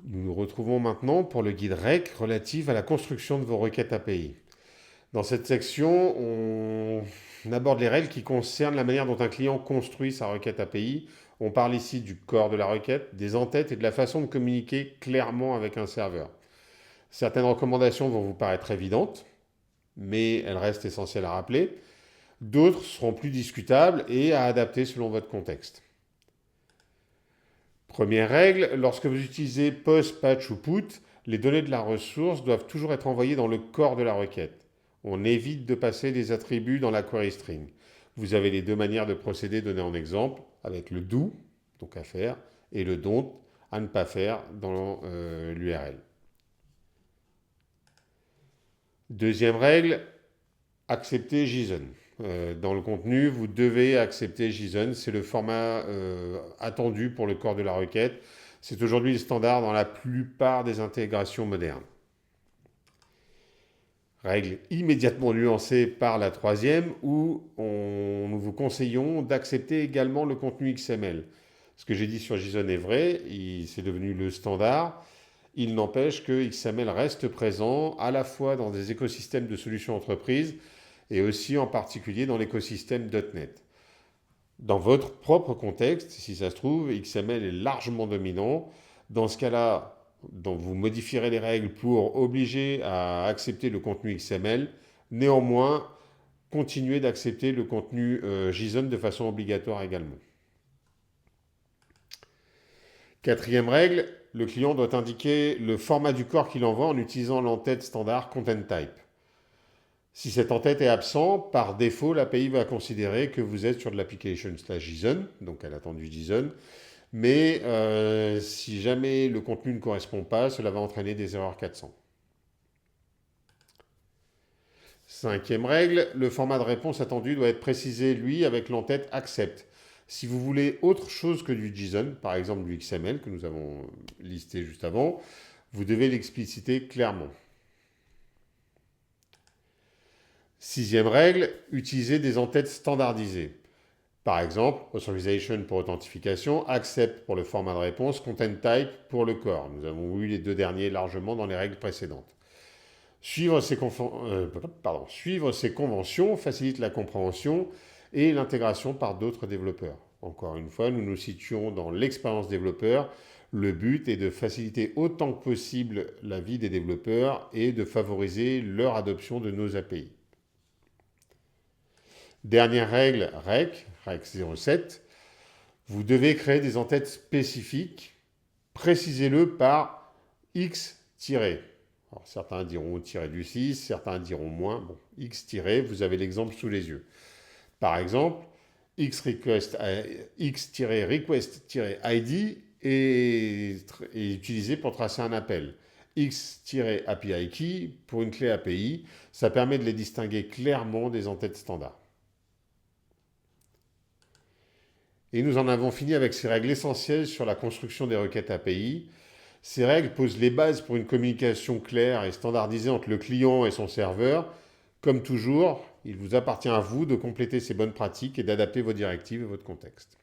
Nous nous retrouvons maintenant pour le guide REC relatif à la construction de vos requêtes API. Dans cette section, on aborde les règles qui concernent la manière dont un client construit sa requête API. On parle ici du corps de la requête, des entêtes et de la façon de communiquer clairement avec un serveur. Certaines recommandations vont vous paraître évidentes, mais elles restent essentielles à rappeler. D'autres seront plus discutables et à adapter selon votre contexte. Première règle, lorsque vous utilisez post, patch ou put, les données de la ressource doivent toujours être envoyées dans le corps de la requête. On évite de passer des attributs dans la query string. Vous avez les deux manières de procéder données en exemple, avec le do, donc à faire, et le don't, à ne pas faire dans l'URL. Deuxième règle, accepter JSON. Dans le contenu, vous devez accepter JSON. C'est le format attendu pour le corps de la requête. C'est aujourd'hui le standard dans la plupart des intégrations modernes. Règle immédiatement nuancée par la troisième, où nous vous conseillons d'accepter également le contenu XML. Ce que j'ai dit sur JSON est vrai, c'est devenu le standard. Il n'empêche que XML reste présent à la fois dans des écosystèmes de solutions entreprises et aussi en particulier dans l'écosystème .NET. Dans votre propre contexte, si ça se trouve, XML est largement dominant. Dans ce cas-là, vous modifierez les règles pour obliger à accepter le contenu XML. Néanmoins, continuez d'accepter le contenu JSON de façon obligatoire également. Quatrième règle, le client doit indiquer le format du corps qu'il envoie en utilisant l'entête standard content type. Si cette entête est absent, par défaut, l'API va considérer que vous êtes sur de l'application/JSON, donc elle attend du JSON. Mais si jamais le contenu ne correspond pas, cela va entraîner des erreurs 400. Cinquième règle, le format de réponse attendu doit être précisé, lui, avec l'entête accept. Si vous voulez autre chose que du JSON, par exemple du XML que nous avons listé juste avant, vous devez l'expliciter clairement. Sixième règle, utiliser des entêtes standardisées. Par exemple, authorization pour authentification, accept pour le format de réponse, content type pour le corps. Nous avons vu les deux derniers largement dans les règles précédentes. Suivre ces conventions facilite la compréhension et l'intégration par d'autres développeurs. Encore une fois, nous nous situons dans l'expérience développeur. Le but est de faciliter autant que possible la vie des développeurs et de favoriser leur adoption de nos API. Dernière règle, REC 07, vous devez créer des entêtes spécifiques. Précisez-le par X-. Alors, certains diront tiré du 6, certains diront moins. Bon, X-, vous avez l'exemple sous les yeux. Par exemple, X-request-ID est utilisé pour tracer un appel. X-API key pour une clé API. Ça permet de les distinguer clairement des entêtes standards. Et nous en avons fini avec ces règles essentielles sur la construction des requêtes API. Ces règles posent les bases pour une communication claire et standardisée entre le client et son serveur. Comme toujours, il vous appartient à vous de compléter ces bonnes pratiques et d'adapter vos directives et votre contexte.